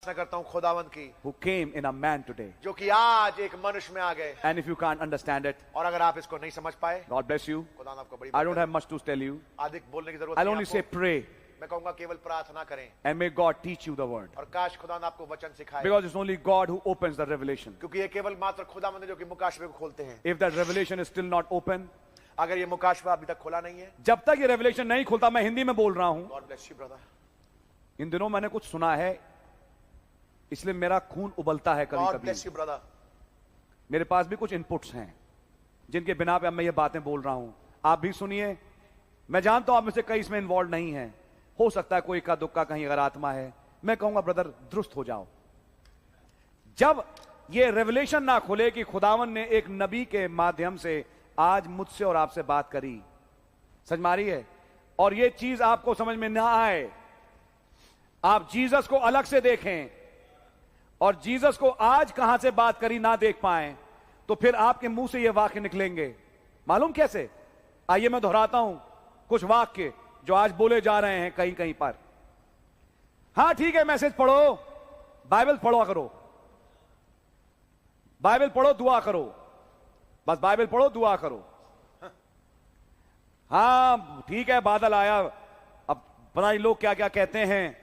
करता हूं खुदावंद की who came in a man today. जो कि आज एक मनुष्य में आ गए। And if you can't understand it, और अगर आप इसको नहीं समझ पाए, God bless you. खुदा आपको बड़ी I don't have much to tell you. अधिक बोलने की जरूरत I'll नहीं only आपको। say pray मैं कहूंगा केवल प्रार्थना करें and may God teach you the word. और काश खुदा आपको वचन सिखाए, Because it's only God who opens the revelation. क्योंकि ये केवल मात्र खुदावंद है जो कि मुकाशवे को खोलते हैं। If that revelation is still not open, अगर ये मुकाशवा अभी तक खुला नहीं है, जब तक ये revelation नहीं खुलता, मैं हिंदी में बोल रहा हूं, गॉड ब्लेस यू ब्रदर। इन दिनों मैंने कुछ सुना है, इसलिए मेरा खून उबलता है कभी गॉड कभी। Bless you brother. मेरे पास भी कुछ इनपुट्स हैं जिनके बिना पे अब मैं ये बातें बोल रहा हूं, आप भी सुनिए। मैं जानता हूं आप में से कई इसमें इन्वॉल्व नहीं है, हो सकता है कोई का दुक्का कहीं अगर आत्मा है, मैं कहूंगा ब्रदर दुरुस्त हो जाओ। जब ये रेवलेशन ना खुले कि खुदावन ने एक नबी के माध्यम से आज मुझसे और आपसे बात करी, समझ मारी है, और ये चीज आपको समझ में ना आए, आप जीसस को अलग से देखें और जीसस को आज कहां से बात करी ना देख पाए, तो फिर आपके मुंह से ये वाक्य निकलेंगे। मालूम कैसे? आइए मैं दोहराता हूं कुछ वाक्य जो आज बोले जा रहे हैं कहीं कहीं पर। हां ठीक है, मैसेज पढ़ो, बाइबल पढ़ो करो, बाइबल पढ़ो दुआ करो, बस बाइबल पढ़ो दुआ करो। हां ठीक है, बादल आया, अब पता नहीं लोग क्या क्या कहते हैं,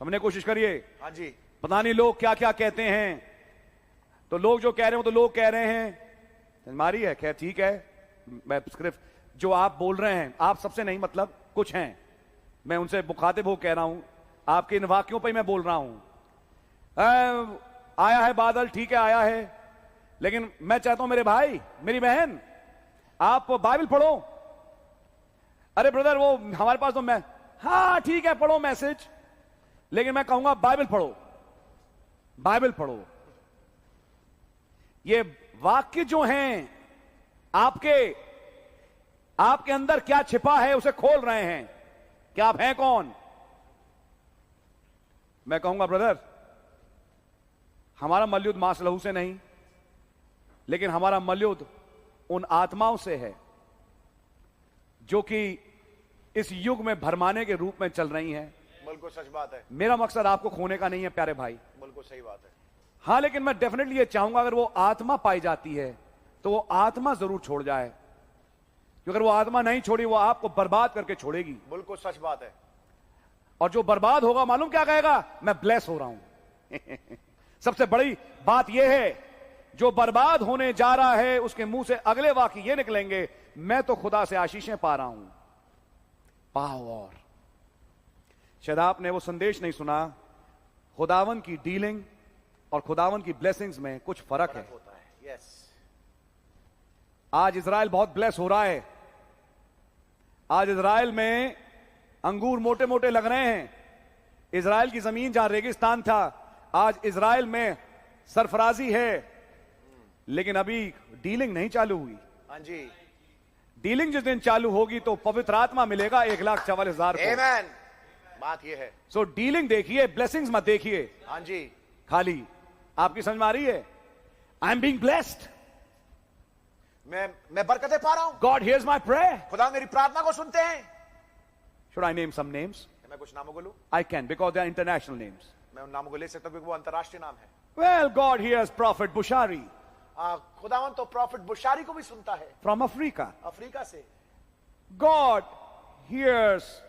समझने की कोशिश करिए। हाँ जी, पता नहीं लोग क्या क्या कहते हैं, तो लोग जो कह रहे हो तो लोग कह रहे हैं, हमारी है खैर ठीक है। मैं सिर्फ जो आप बोल रहे हैं, आप सबसे नहीं, मतलब कुछ हैं, मैं उनसे मुखातिब हो कह रहा हूं, आपके इन वाक्यों पर मैं बोल रहा हूं। आया है बादल, ठीक है आया है, लेकिन मैं चाहता हूं मेरे भाई मेरी बहन आप बाइबल पढ़ो। अरे ब्रदर वो हमारे पास तो मैं, हाँ ठीक है पढ़ो मैसेज, लेकिन मैं कहूंगा बाइबल पढ़ो, बाइबल पढ़ो। ये वाक्य जो हैं आपके अंदर क्या छिपा है उसे खोल रहे हैं कि आप हैं कौन। मैं कहूंगा ब्रदर हमारा मल्लयुद्ध मांस लहू से नहीं, लेकिन हमारा मल्लयुद्ध उन आत्माओं से है जो कि इस युग में भरमाने के रूप में चल रही हैं। बिल्कुल सच बात है। मेरा मकसद आपको खोने का नहीं है प्यारे भाई, बिल्कुल सही बात है। हां लेकिन मैं डेफिनेटली ये चाहूंगा अगर वो आत्मा पाई जाती है तो वो आत्मा जरूर छोड़ जाए, क्योंकि अगर वो आत्मा नहीं छोड़ी वो आपको बर्बाद करके छोड़ेगी। बिल्कुल सच बात है। और जो बर्बाद होगा मालूम क्या कहेगा, मैं ब्लेस हो रहा हूं। सबसे बड़ी बात यह है, जो बर्बाद होने जा रहा है उसके मुंह से अगले वाक्य ये निकलेंगे, मैं तो खुदा से आशीषें पा रहा हूं। पाओ। और शायद आपने वो संदेश नहीं सुना, खुदावन की डीलिंग और खुदावन की ब्लेसिंग्स में कुछ फर्क है। होता है। यस। आज इजराइल बहुत ब्लेस हो रहा है, आज इजराइल में अंगूर मोटे मोटे लग रहे हैं। इजराइल की जमीन जहां रेगिस्तान था, आज इजराइल में सरफराजी है, लेकिन अभी डीलिंग नहीं चालू हुई। हाँ जी, डीलिंग जिस दिन चालू होगी तो पवित्र आत्मा मिलेगा 1,44,000 को। आमेन। बात ये है। सो डीलिंग देखिए, ब्लेसिंग्स मत देखिए। हाँ जी, खाली आपकी समझ में आ रही है, आई एम बीइंग ब्लेस्ड, मैं बरकतें पा रहा हूं। God hears my prayer. खुदा मेरी प्रार्थना को सुनते हैं। Should I name some names? मैं कुछ नामों को लूं? I can, because they are international names. मैं उन नामों को ले सकता हूं क्योंकि वो अंतर्राष्ट्रीय नाम है। वेल गॉड हियर्स प्रॉफिट बुशारी खुदावन तो प्रॉफिट बुशारी को भी सुनता है, फ्रॉम अफ्रीका। अफ्रीका से। गॉड हियर्स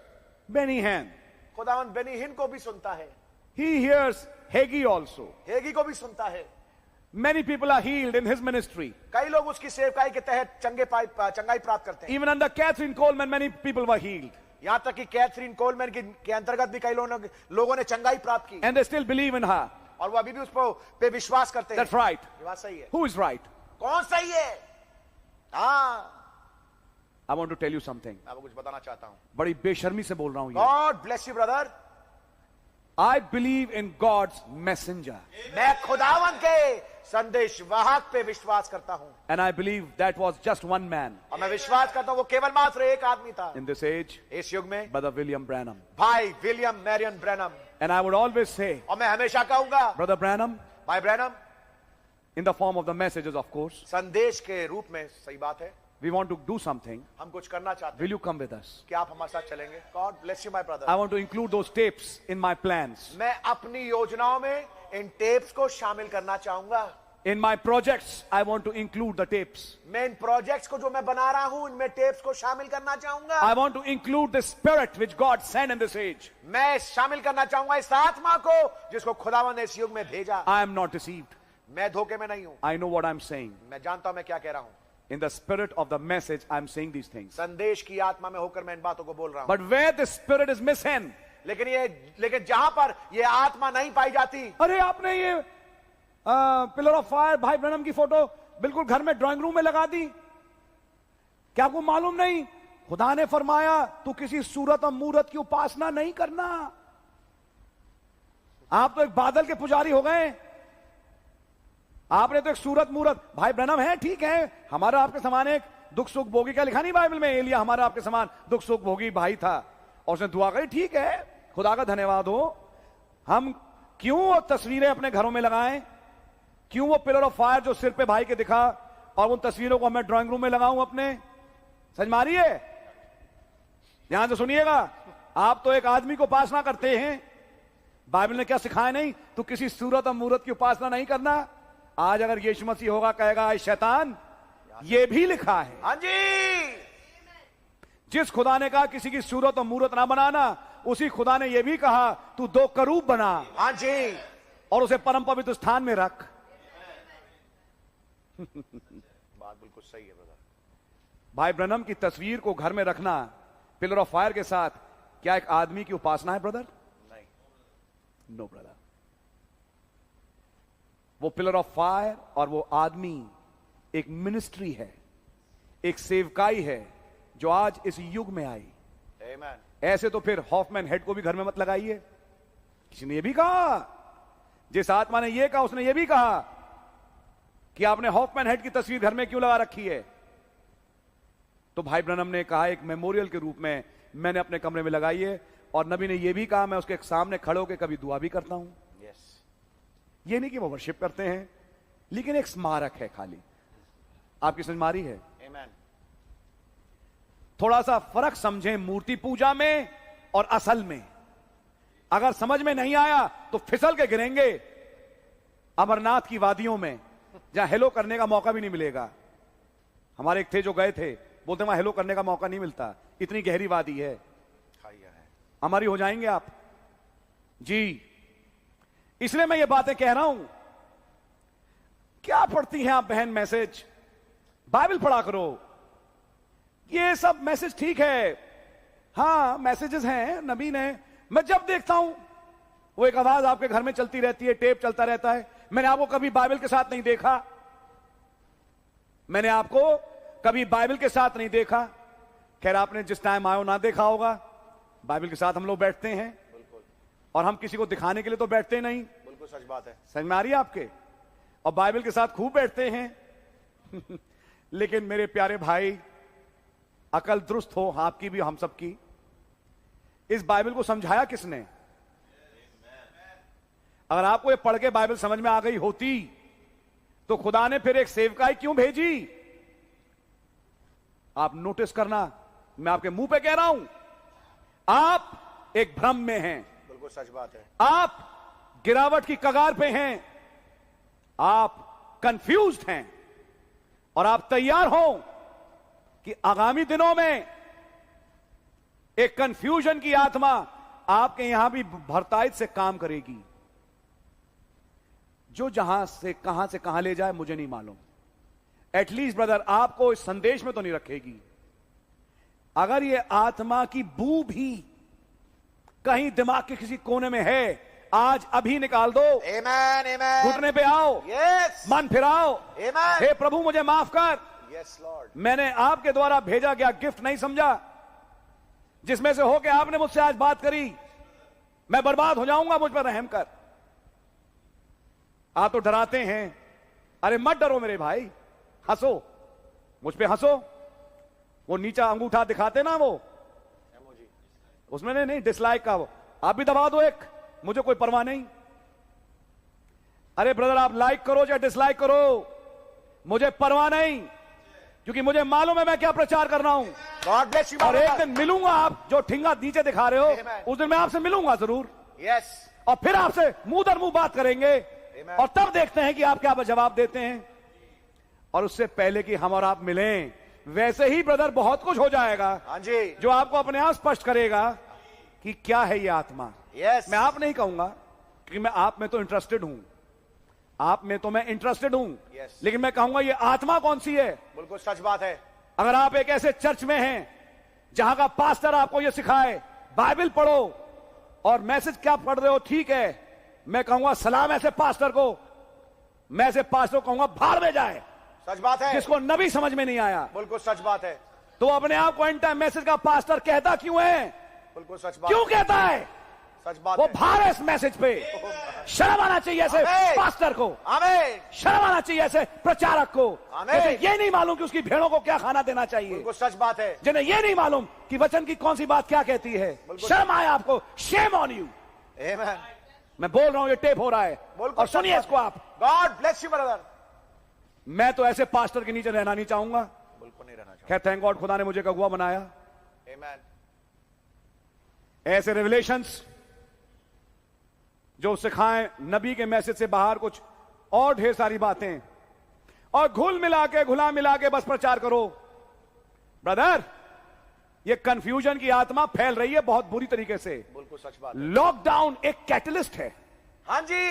बेनी हैन, खुदावन बेनी हिन को भी सुनता है। ही हियर्स हेगी ऑल्सो, हेगी को भी सुनता है। Many people are healed in his ministry. कई लोग उसकी सेवकाई के तहत चंगाई प्राप्त करते हैं। Even under Kathryn Kuhlman many people were healed, यहां तक कि कैथरीन कोलमैन के अंतर्गत भी कई लोगों ने चंगाई प्राप्त की, and they still believe in her, और वो अभी भी उस पे विश्वास करते हैं। That's right. ये बात सही है। Who is right? कौन सही है? हाँ, I want to tell you something, मैं आपको कुछ बताना चाहता हूं। बड़ी बेशर्मी से बोल रहा हूं। God bless you brother. I believe in God's messenger, मैं खुदावन के संदेश वाहक पे विश्वास करता हूं, and I believe that was just one man और मैं विश्वास करता हूं वो केवल मात्र एक आदमी था इन दिस एज, इस युग में, ब्रदर विलियम ब्रैनम। भाई William Marrion Branham. And I would always say, और मैं हमेशा कहूंगा, ब्रदर ब्रैनम, भाई Branham, in the form of the messages of course, संदेश के रूप में, सही बात है, We want to do something. हम कुछ करना चाहते Will you come with us? हैं, क्या आप हमारे साथ चलेंगे? God bless you, my brother. I want to include those tapes in my plans. मैं अपनी योजनाओं में इन टेप्स को शामिल करना चाहूंगा. In my projects, I want to include the tapes. मैं इन प्रोजेक्ट्स को जो मैं बना रहा हूं, इनमें टेप्स को शामिल करना चाहूंगा. I want to include the spirit which God sent in this age. मैं शामिल करना चाहूंगा इस आत्मा को जिसको खुदावंद ने इस युग में भेजा. I am not deceived. मैं धोखे में नहीं हूं. I know what I'm saying. मैं जानता हूं मैं क्या कह रहा हूं. In the spirit of the message, I'm saying these things. संदेश की आत्मा में होकर मैं इन बातों को बोल रहा हूं. But where the spirit is missing, लेकिन जहां पर ये आत्मा नहीं पाई जाती. अरे आपने ये पिलर ऑफ फायर भाई ब्रैनम की फोटो बिल्कुल घर में ड्राइंग रूम में लगा दी. क्या आपको मालूम नहीं खुदा ने फरमाया तू किसी सूरत और मूरत की उपासना नहीं करना. आप तो एक बादल के पुजारी हो गए. आपने तो एक सूरत मूरत भाई ब्रैनम है, ठीक है, हमारा आपके समान एक दुख सुख भोगी. क्या लिखा नहीं बाइबल में, एलिया हमारा आपके समान दुख सुख भोगी भाई था और उसने दुआ करी. ठीक है, खुदा का धन्यवाद हो. हम क्यों वो तस्वीरें अपने घरों में लगाएं? क्यों वो पिलर ऑफ फायर जो सिर पे भाई के दिखा और उन तस्वीरों को मैं ड्राइंग रूम में लगाऊं अपने? समझ मारिए, ध्यान से सुनिएगा. आप तो एक आदमी को उपासना करते हैं. बाइबल ने क्या सिखाया नहीं? तू किसी सूरत और मूरत की उपासना नहीं करना. आज अगर यीशु मसीह होगा कहेगा ऐ शैतान, ये भी लिखा है. हाँ जी. जिस खुदा ने कहा किसी की सूरत और मूरत ना बनाना, उसी खुदा ने यह भी कहा तू 2 करूब बना. हाँ जी. और उसे परम पवित्र स्थान में रख. बात बिल्कुल सही है ब्रदर. भाई ब्रैनम की तस्वीर को घर में रखना पिलर ऑफ फायर के साथ क्या एक आदमी की उपासना है ब्रदर? नहीं. No brother. वो पिलर ऑफ फायर और वो आदमी एक मिनिस्ट्री है, एक सेवकाई है जो आज इस युग में आई. आमीन. ऐसे तो फिर हॉफमैन हेड को भी घर में मत लगाइए. किसी ने यह भी कहा, जिस आत्मा ने यह कहा उसने यह भी कहा कि आपने हॉफमैन हेड की तस्वीर घर में क्यों लगा रखी है? तो भाई ब्रैनम ने कहा एक मेमोरियल के रूप में मैंने अपने कमरे में लगाई है. और नबी ने यह भी कहा मैं उसके सामने खड़े होकर कभी दुआ भी करता हूं. यस. ये नहीं कि वो वर्शिप करते हैं, लेकिन एक स्मारक है खाली. आपकी समझ मारी है? आमीन. थोड़ा सा फर्क समझें मूर्ति पूजा में और असल में. अगर समझ में नहीं आया तो फिसल के गिरेंगे अमरनाथ की वादियों में, जहां हेलो करने का मौका भी नहीं मिलेगा. हमारे एक थे जो गए थे, बोलते वहां हेलो करने का मौका नहीं मिलता, इतनी गहरी वादी है. हमारी हो जाएंगे आप जी. इसलिए मैं ये बातें कह रहा हूं. क्या पढ़ती हैं आप बहन मैसेज? बाइबल पढ़ा करो. ये सब मैसेज ठीक है, हां मैसेजेस हैं नबी ने. मैं जब देखता हूं वो एक आवाज आपके घर में चलती रहती है, टेप चलता रहता है. मैंने आपको कभी बाइबल के साथ नहीं देखा. मैंने आपको कभी बाइबल के साथ नहीं देखा. खैर आपने जिस टाइम आयो ना देखा होगा. बाइबल के साथ हम लोग बैठते हैं और हम किसी को दिखाने के लिए तो बैठते नहीं. बिल्कुल सच बात है. समझ में आ रही है आपके? और बाइबल के साथ खूब बैठते हैं. लेकिन मेरे प्यारे भाई, अकल दुरुस्त हो आपकी भी हम सबकी. इस बाइबल को समझाया किसने? अगर आपको ये पढ़ के बाइबल समझ में आ गई होती तो खुदा ने फिर एक सेवकाई क्यों भेजी? आप नोटिस करना, मैं आपके मुंह पे कह रहा हूं, आप एक भ्रम में हैं. बिल्कुल सच बात है. आप गिरावट की कगार पे हैं. आप कंफ्यूज्ड हैं और आप तैयार हो कि आगामी दिनों में एक कंफ्यूजन की आत्मा आपके यहां भी भरताइत से काम करेगी. जो जहां से कहां ले जाए मुझे नहीं मालूम. एटलीस्ट ब्रदर आपको इस संदेश में तो नहीं रखेगी. अगर ये आत्मा की बू भी कहीं दिमाग के किसी कोने में है, आज अभी निकाल दो. आमीन. आमीन. घुटने पे आओ. यस. मन फिराओ. आमीन. हे प्रभु मुझे माफ कर. Yes Lord. मैंने आपके द्वारा भेजा गया गिफ्ट नहीं समझा, जिसमें से होके आपने मुझसे आज बात करी. मैं बर्बाद हो जाऊंगा, मुझ पर रहम कर. आप तो डराते हैं. अरे मत डरो मेरे भाई, हंसो, मुझ पे हंसो. वो नीचा अंगूठा दिखाते ना, वो उसमें नहीं डिसलाइक का, वो आप भी दबा दो एक, मुझे कोई परवाह नहीं. अरे ब्रदर आप लाइक करो या डिसलाइक करो, मुझे परवाह नहीं. क्योंकि मुझे मालूम है मैं क्या प्रचार कर रहा हूं। God bless you. और एक दिन मिलूंगा, आप जो ठिंगा नीचे दिखा रहे हो, Amen. उस दिन मैं आपसे मिलूंगा जरूर, यस। और फिर आपसे मुंह दर मुंह बात करेंगे, Amen. और तब देखते हैं कि आप क्या जवाब देते हैं। और उससे पहले कि हम और आप मिलें, वैसे ही ब्रदर बहुत कुछ हो जाएगा हाँ जी। जो आपको अपने आप स्पष्ट करेगा कि क्या है ये आत्मा। यस। मैं आप नहीं कहूंगा, क्योंकि मैं आप में तो इंटरेस्टेड हूं, आप में तो मैं इंटरेस्टेड हूं, Yes. लेकिन मैं कहूंगा ये आत्मा कौन सी है। बिल्कुल सच बात है। अगर आप एक ऐसे चर्च में हैं जहां का पास्टर आपको यह सिखाए बाइबल पढ़ो, और मैसेज क्या पढ़ रहे हो ठीक है, मैं कहूंगा सलाम ऐसे पास्टर को, मैं ऐसे पास्टर को कहूंगा भाड़ में जाए, सच बात है। जिसको नबी समझ में नहीं आया। बिल्कुल सच बात है। तो अपने आप को एंड टाइम मैसेज का पास्टर कहता क्यों है? बिल्कुल सच बात। क्यों कहता है? सच बात वो है। भार है इस मैसेज पे। शर्म आना चाहिए ऐसे आमीन। पास्टर को, आमीन। शर्म आना चाहिए ऐसे प्रचारक को, आमीन। जैसे ये नहीं मालूम कि उसकी भेड़ों को क्या खाना देना चाहिए, बिल्कुल सच बात है। जिन्हें ये नहीं मालूम कि वचन की कौन सी बात क्या कहती है। बिल्कुल। शर्म आए आपको, शेम ऑन यू। आमीन। मैं बोल रहा हूं, ये टेप हो रहा है, बिल्कुल और सुनिए सच इसको आप। God bless you brother. मैं तो ऐसे पास्टर के नीचे रहना नहीं चाहूंगा। बिल्कुल नहीं रहना चाहिए। खैर थैंक गॉड, खुदा ने मुझे अगुआ बनाया। आमीन। ऐसे रेवलेशंस जो सिखाएं नबी के मैसेज से बाहर कुछ और ढेर सारी बातें, और घुला मिला के बस प्रचार करो। ब्रदर, ये कंफ्यूजन की आत्मा फैल रही है बहुत बुरी तरीके से। बिल्कुल सच बात है। लॉकडाउन एक कैटलिस्ट है। हाँ जी।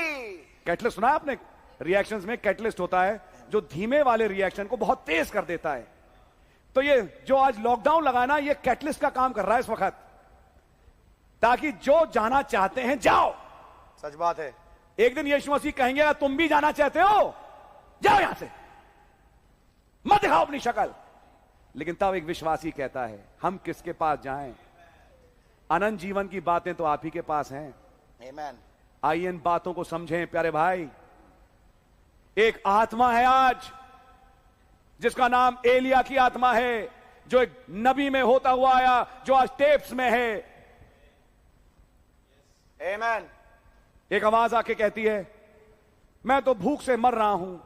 कैटलिस्ट सुना है आपने? रिएक्शंस में कैटलिस्ट होता है जो धीमे वाले रिएक्शन को बहुत तेज कर देता है। तो ये जो आज लॉकडाउन लगा ना, ये कैटलिस्ट का काम कर रहा है इस वक्त, ताकि जो जाना चाहते हैं जाओ। सच बात है। एक दिन यीशु मसीह कहेंगे अगर तुम भी जाना चाहते हो जाओ यहां से, मत दिखाओ अपनी शक्ल। लेकिन तब एक विश्वासी कहता है हम किसके पास जाएं? अनंत जीवन की बातें तो आप ही के पास हैं। आमीन। आइए इन बातों को समझें प्यारे भाई। एक आत्मा है आज जिसका नाम एलिया की आत्मा है, जो एक नबी में होता हुआ आया, जो आज टेप्स में है। आमीन। एक आवाज आके कहती है मैं तो भूख से मर रहा हूं।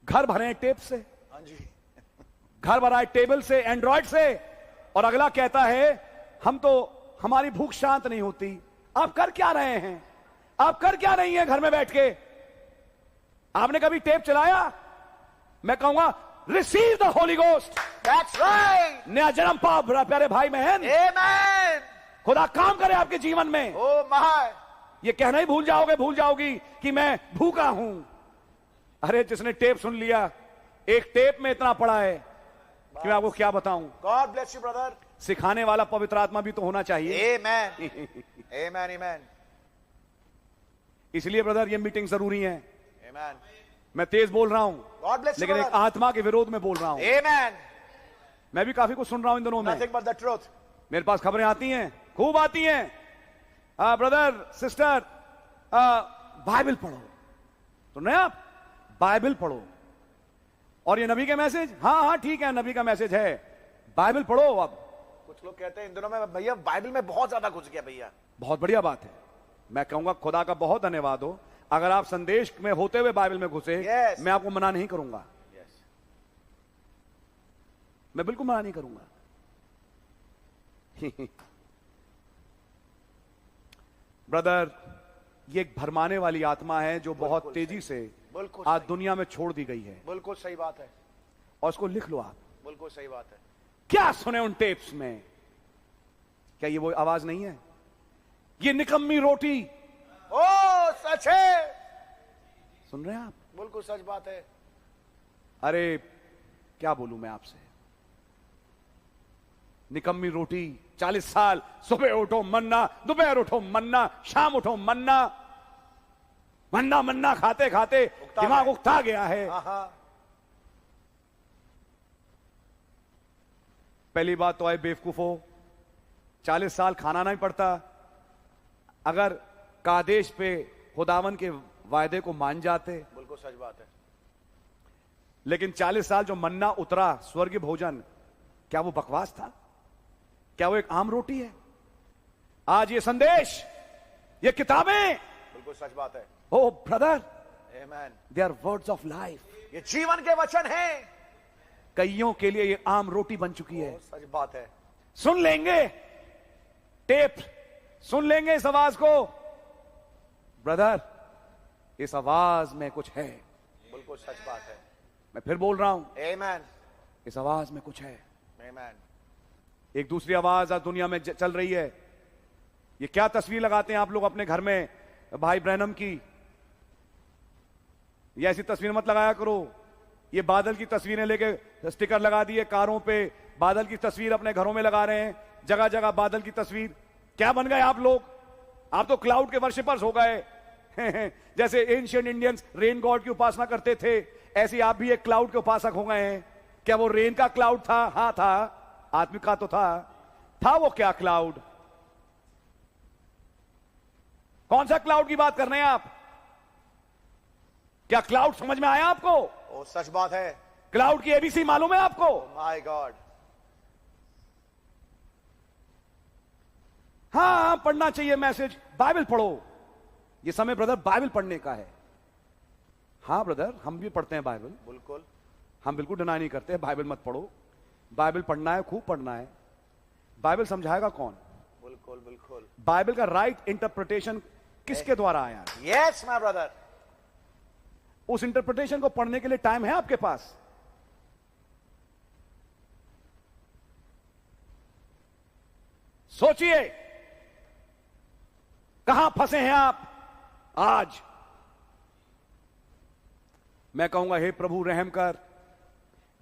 घर भरे टेप से, हाँ जी। घर भरा है टेबल से, एंड्रॉइड से। और अगला कहता है हमारी भूख शांत नहीं होती। आप कर क्या रहे हैं? आप कर क्या रही हैं घर में बैठ के? आपने कभी टेप चलाया? मैं कहूंगा receive the Holi ghost. That's right. नया जन्म पाओ प्यारे भाई बहन। आमीन। खुदा काम करे आपके जीवन में। Oh my. ये कहना ही भूल जाओगी कि मैं भूखा हूं। अरे जिसने टेप सुन लिया, एक टेप में इतना पड़ा है कि मैं आपको क्या बताऊं। God bless you brother. सिखाने वाला पवित्र आत्मा भी तो होना चाहिए। आमीन। आमीन। आमीन। इसलिए ब्रदर ये मीटिंग जरूरी है। आमीन। मैं तेज बोल रहा हूं, गॉड ब्लेस यू लेकिन एक ब्रदर। आत्मा के विरोध में बोल रहा हूं। आमीन। मैं भी काफी कुछ सुन रहा हूं इन दिनों में। Nothing but the truth. मेरे पास खबरें आती हैं, खूब आती हैं। ब्रदर सिस्टर, बाइबल पढ़ो। तो नहीं आप बाइबल पढ़ो। और ये नबी के मैसेज, हाँ ठीक है, नबी का मैसेज है, बाइबल पढ़ो। अब कुछ लोग कहते हैं इन दिनों में भैया बाइबल में बहुत ज्यादा घुस गया भैया। बहुत बढ़िया बात है। मैं कहूंगा खुदा का बहुत धन्यवाद हो अगर आप संदेश में होते हुए बाइबल में घुसे। Yes. मैं आपको मना नहीं करूंगा, यस। मैं बिल्कुल मना नहीं करूंगा। ब्रदर, ये एक भरमाने वाली आत्मा है जो बहुत तेजी से बिल्कुल आज सही। दुनिया में छोड़ दी गई है। बिल्कुल सही बात है। और उसको लिख लो आप। बिल्कुल सही बात है। क्या सुने उन टेप्स में? क्या ये वो आवाज नहीं है? ये निकम्मी रोटी। ओ सच है। सुन रहे हैं आप? बिल्कुल सच बात है। अरे क्या बोलूं मैं आपसे। निकम्मी रोटी, 40 साल सुबह उठो मन्ना, दोपहर उठो मन्ना, शाम उठो मन्ना। मन्ना मन्ना खाते खाते दिमाग उकता गया है। हाँ। पहली बात तो आए बेवकूफो, 40 साल खाना नहीं पड़ता। अगर कादेश पे खुदावन के वायदे को मान जाते। बिल्कुल सच बात है। लेकिन 40 साल जो मन्ना उतरा स्वर्गीय भोजन, क्या वो बकवास था? क्या वो एक आम रोटी है? आज ये संदेश, ये किताबें, बिल्कुल सच बात है। ओ ब्रदर, आमीन। They are words of life. ये जीवन के वचन हैं। कईयों के लिए ये आम रोटी बन चुकी है। सच बात है। सुन लेंगे टेप, सुन लेंगे इस आवाज को। ब्रदर, इस आवाज में कुछ है। बिल्कुल सच बात है। मैं फिर बोल रहा हूं, आमेन, इस आवाज में कुछ है। आमेन। एक दूसरी आवाज आज दुनिया में चल रही है। ये क्या तस्वीर लगाते हैं आप लोग अपने घर में भाई ब्रैनम की? ये ऐसी तस्वीर मत लगाया करो। ये बादल की तस्वीरें लेके स्टिकर लगा दिए कारों पे, बादल की तस्वीर अपने घरों में लगा रहे हैं, जगह जगह बादल की तस्वीर। क्या बन गए आप लोग? आप तो क्लाउड के वर्शिपर्स हो गए। जैसे एंशिएंट इंडियंस रेन गॉड की उपासना करते थे, ऐसे आप भी एक क्लाउड के उपासक हो गए हैं। क्या वो रेन का क्लाउड था? हाँ था, आत्मिक का तो था वो क्या क्लाउड? कौन सा क्लाउड की बात कर रहे हैं आप? क्या क्लाउड समझ में आया आपको? ओ सच बात है। क्लाउड की एबीसी मालूम है आपको? My God. हाँ, पढ़ना चाहिए मैसेज। बाइबल पढ़ो। ये समय ब्रदर बाइबल पढ़ने का है। हाँ ब्रदर, हम भी पढ़ते हैं बाइबल। बिल्कुल, हम बिल्कुल डिनाई नहीं करते बाइबल मत पढ़ो। बाइबल पढ़ना है, खूब पढ़ना है। बाइबल समझाएगा कौन? बिल्कुल बिल्कुल। बाइबल का राइट इंटरप्रिटेशन किसके द्वारा आया? Yes my brother. उस इंटरप्रिटेशन को पढ़ने के लिए टाइम है आपके पास? सोचिए, कहां फंसे हैं आप आज? मैं कहूंगा, हे प्रभु रहम कर,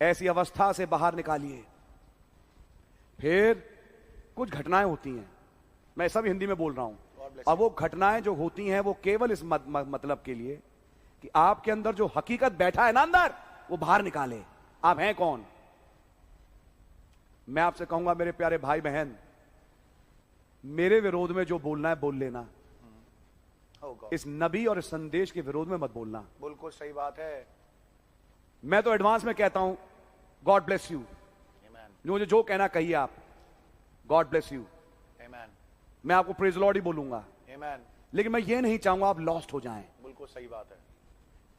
ऐसी अवस्था से बाहर निकालिए। फिर कुछ घटनाएं होती हैं, मैं सब हिंदी में बोल रहा हूं, और वो घटनाएं जो होती हैं वो केवल इस मतलब के लिए कि आपके अंदर जो हकीकत बैठा है ना अंदर, वो बाहर निकाले। आप हैं कौन? मैं आपसे कहूंगा मेरे प्यारे भाई बहन, मेरे विरोध में जो बोलना है बोल लेना। इस नबी और इस संदेश के विरोध में मत बोलना। बिल्कुल सही बात है। मैं तो एडवांस में कहता हूं, गॉड ब्लेस यू। मुझे जो कहना कहिए आप, गॉड ब्लेस यू। मैं आपको प्रेज लॉर्ड ही बोलूंगा। लेकिन मैं ये नहीं चाहूंगा आप लॉस्ट हो जाएं। बिल्कुल सही बात है।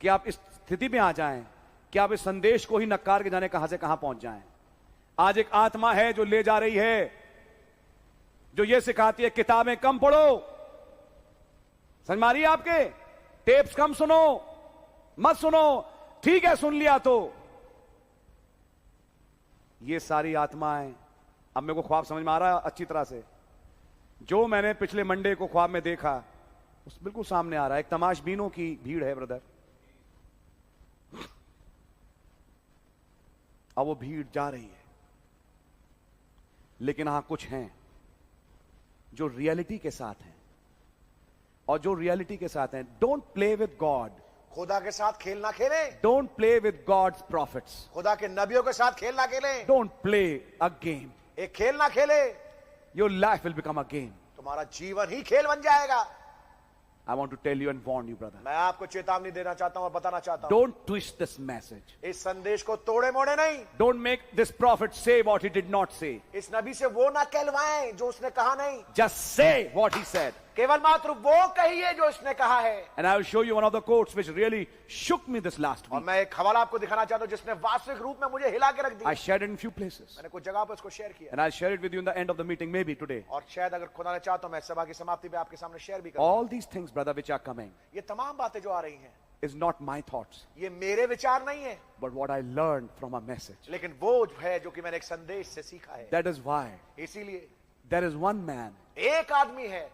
कि आप इस स्थिति में आ जाएं कि आप इस संदेश को ही नकार के जाने कहां से कहां पहुंच जाएं। आज एक आत्मा है जो ले जा रही है, जो ये सिखाती है किताबें कम पढ़ो। समझ मारिए आपके? टेप्स कम सुनो, मत सुनो। ठीक है, सुन लिया तो। ये सारी आत्माएं, अब मेरे को ख्वाब समझ में आ रहा है अच्छी तरह से। जो मैंने पिछले मंडे को ख्वाब में देखा, उस बिल्कुल सामने आ रहा है। एक तमाशबीनों की भीड़ है ब्रदर, अब वो भीड़ जा रही है, लेकिन हां कुछ हैं जो रियलिटी के साथ हैं। और जो रियलिटी के साथ हैं, डोंट प्ले विद गॉड। खुदा के साथ खेल ना खेले। Don't play with God's prophets. खुदा के नबियों के साथ खेल ना खेले। Don't play a game. एक खेल ना खेले। Your life will become a game. तुम्हारा जीवन ही खेल बन जाएगा। I want to tell you and warn you, brother. मैं आपको चेतावनी देना चाहता हूं और बताना चाहता हूं। Don't twist this message. इस संदेश को तोड़े मोड़े नहीं। Don't make this prophet say what he did not say. इस नबी से वो ना कहलवाएं जो उसने कहा नहीं। Just say what he said. केवल मात्र वो कहिए जो उसने कहा है। And I will show you one of the quotes which really shook me this last और week. मैं एक हवाला आपको दिखाना चाहता हूं जिसने वास्तविक रूप में मुझे हिला के रख दिया। I shared it in few places. मैंने कुछ जगह पर इसको शेयर किया। And I'll share it with you in the end of the meeting, maybe today. और शायद अगर खुदा ने चाहा तो मैं सभा की समाप्ति पे आपके सामने शेयर भी करूंगा। All these things, brother, which are coming, ये तमाम बातें जो आ रही हैं, is not my thoughts, ये मेरे विचार नहीं है, but what I learned from a message. लेकिन वो है जो कि मैंने एक संदेश से सीखा है। That is why इसीलिए there is one man. एक आदमी है।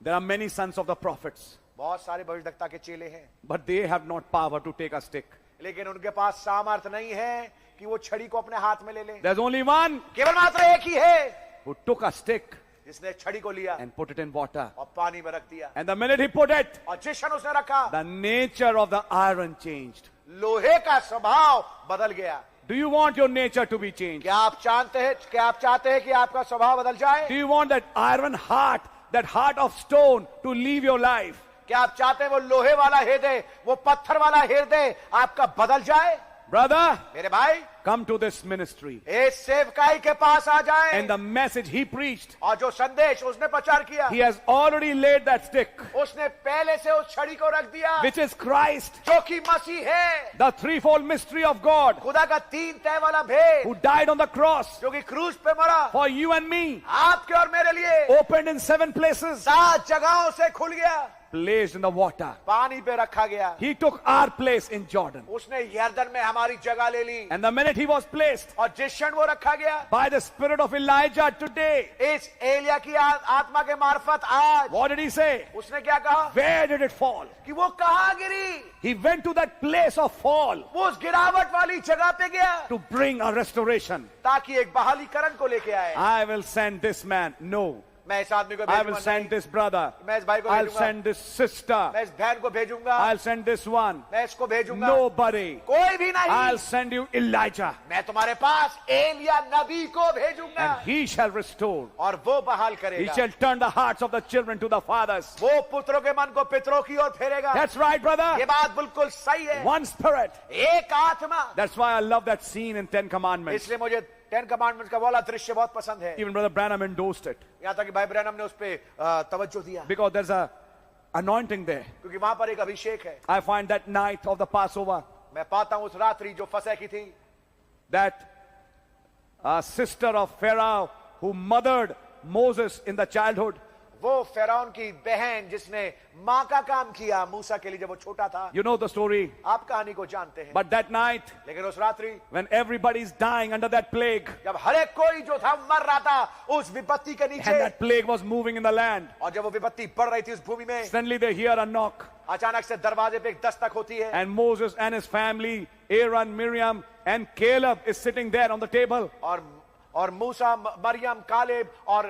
There are many sons of the prophets, बहुत सारे भविष्यद्वक्ता के चेले हैं, but they have not power to take a stick. लेकिन उनके पास सामर्थ्य नहीं है कि वो छड़ी को अपने हाथ में ले लें। There's only one केवल मात्र एक ही है who took a stick जिसने छड़ी को लिया and put it in water. और पानी में रख दिया। And the minute he put it, और जिस क्षण उसने रखा, the nature of the iron changed. लोहे का स्वभाव बदल गया। Do you want your nature to be changed? क्या आप चाहते हैं कि आपका स्वभाव बदल जाए? Do you want that iron heart, that heart of stone to leave your life? क्या आप चाहते हैं वो लोहे वाला हृदय, वो पत्थर वाला हृदय आपका बदल जाए? Brother, मेरे भाई come to this ministry. इस सेवकाई के पास आ जाएं। And the message he preached, और जो संदेश उसने प्रचार किया, he has already laid that stick, उसने पहले से उस छड़ी को रख दिया, which is Christ, जो कि मसीह है, the threefold mystery of God, खुदा का तीन तय वाला भेद, who died on the cross जो कि क्रूस पे मरा, for you and me, आपके और मेरे लिए, opened in 7 places, 7 जगहों से खुल गया, placed in the water. पानी पे रखा गया। He took our place in Jordan. उसने यरदन में हमारी जगह ले ली, And the minute he was placed और जिस क्षण वो रखा गया, by the spirit of Elijah today, इस एलिया की आत्मा के मार्फत आज, what did he say? उसने क्या कहा Where did it fall? कि वो कहाँ गिरी, He went to that place of fall वो उस गिरावट वाली जगह पे गया, to bring a restoration. ताकि एक बहालीकरण को लेके आए। I will send this man. No. मैं इस आदमी को I will भेजूंगा send नहीं, this brother. मैं इस भाई को I'll भेजूंगा, send this sister. मैं इस बहन को भेजूंगा, I'll send this one. मैं इसको भेजूंगा, Nobody. कोई भी I'll नहीं, send you Elijah. मैं तुम्हारे पास एलिया नबी को भेजूंगा, And he shall restore. और वो बहाल He करेगा, shall turn the hearts of the children to the fathers. वो पुत्रों के मन को पितरों की ओर फेरेगा। That's right, brother. ये बात बिल्कुल सही है। One spirit. एक आत्मा। That's why I love that scene in 10 Commandments. इसलिए मुझे 10 कमांडमेंट्स का वाला दृश्य बहुत पसंद है। Even Brother Branham endorsed it. यहाँ तक कि भाई ब्रैनम ने उस पे तवज्जो दिया, Because there's a anointing there. क्योंकि वहां पर एक अभिषेक है। I find that night of the Passover, मैं पाता हूं उस रात्रि जो फसह की थी, that sister of Pharaoh who mothered Moses in the childhood, वो फिरौन की बहन जिसने माँ का काम किया मूसा के लिए जब वो छोटा था। you know the story. आप कहानी को जानते हैं। But that night, लेकिन उस रात्रि when everybody's dying under that plague, जब हर एक कोई जो था मर रहा था उस विपत्ति के नीचे, and that plague was moving in the land, और जब वो विपत्ति बढ़ रही थी उस भूमि में, suddenly they hear a knock, अचानक से दरवाजे पे एक दस्तक होती है, and Moses and his family, Aaron, Miriam, and Caleb is sitting there on the table. और मूसा, मरियम, कालेब और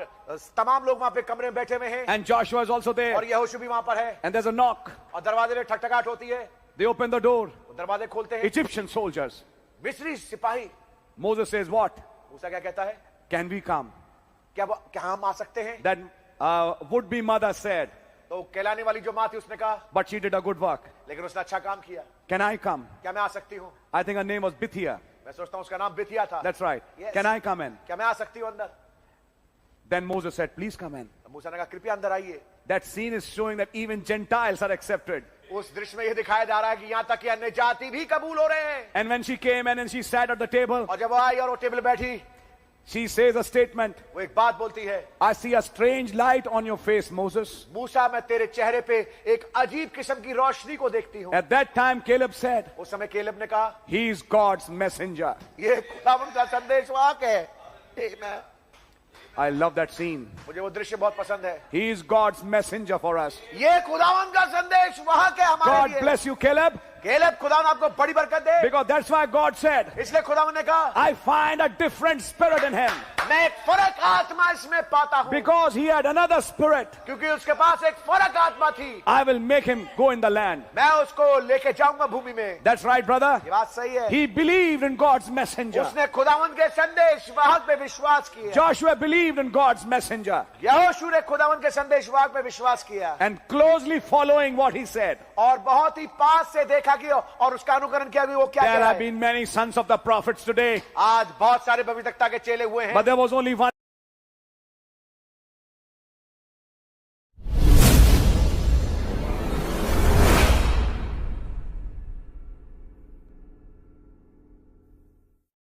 तमाम लोग वहां पे कमरे में बैठे हुए हैं, And Joshua is also और there. यहोशू भी वहां पर है, And there's a knock. और दरवाजे में ठकठकाहट होती है, They open the door. वो दरवाजे खोलते हैं, Egyptian soldiers. मिस्री सिपाही। Moses says, what? मूसा क्या कहता है, Can we come? क्या हम आ सकते हैं? That would-be mother said, तो कहलाने वाली जो माँ थी उसने कहा, but she did a good work. लेकिन उसने अच्छा काम किया, Can I come? क्या मैं आ सकती हूँ? I think her name was Bithia. मैं सोचता हूँ उसका नाम बिथिया था। That's right. Yes. Can I come in? क्या मैं आ सकती हूँ अंदर? Then Moses said, please come in. मूसा ने कहा कृपया अंदर आइए। That scene is showing that even Gentiles are accepted. उस दृश्य में यह दिखाया जा रहा है कि यहाँ तक कि अन्य जाति भी कबूल हो रहे हैं। And when she came in and she sat at the table, और जब वो आई और वो टेबल बैठी, she says a statement. वो एक बात बोलती है, I see a strange light on your face, Moses. मूसा मैं तेरे चेहरे पे एक अजीब किस्म की रोशनी को देखती हूँ। At that time, Caleb said, उस समय केलेब ने कहा, he is God's messenger. ये खुदावंद का संदेशवाहक है। Amen. I love that scene. मुझे वो दृश्य बहुत पसंद है। He is God's messenger for us. ये खुदावंद का संदेशवाहक है हमारे God लिए। bless you, Caleb. केलेब, खुदावंद आपको बड़ी बरकत दे। Because that's why God said, इसलिए खुदावंद ने कहा, I find a different spirit in him. मैं एक फर्क आत्मा इसमें पाता हूँ, Because he had another spirit. क्योंकि उसके पास एक फर्क आत्मा थी। I will make him go in the land. मैं उसको लेके जाऊंगा भूमि में। That's right, brother. ये बात सही है। He believed in God's messenger. उसने खुदावंद के संदेशवाहक पे विश्वास किया। Joshua believed in God's messenger. यहोशू ने खुदावंद के संदेशवाहक पे विश्वास किया, And closely following what he said. और बहुत ही पास से देखा कि और उसका अनुकरण किया कि वो क्या There कह रहा have है। been many sons of the prophets today. आज बहुत सारे भविष्यवक्ता के चेले हुए हैं, But there was only one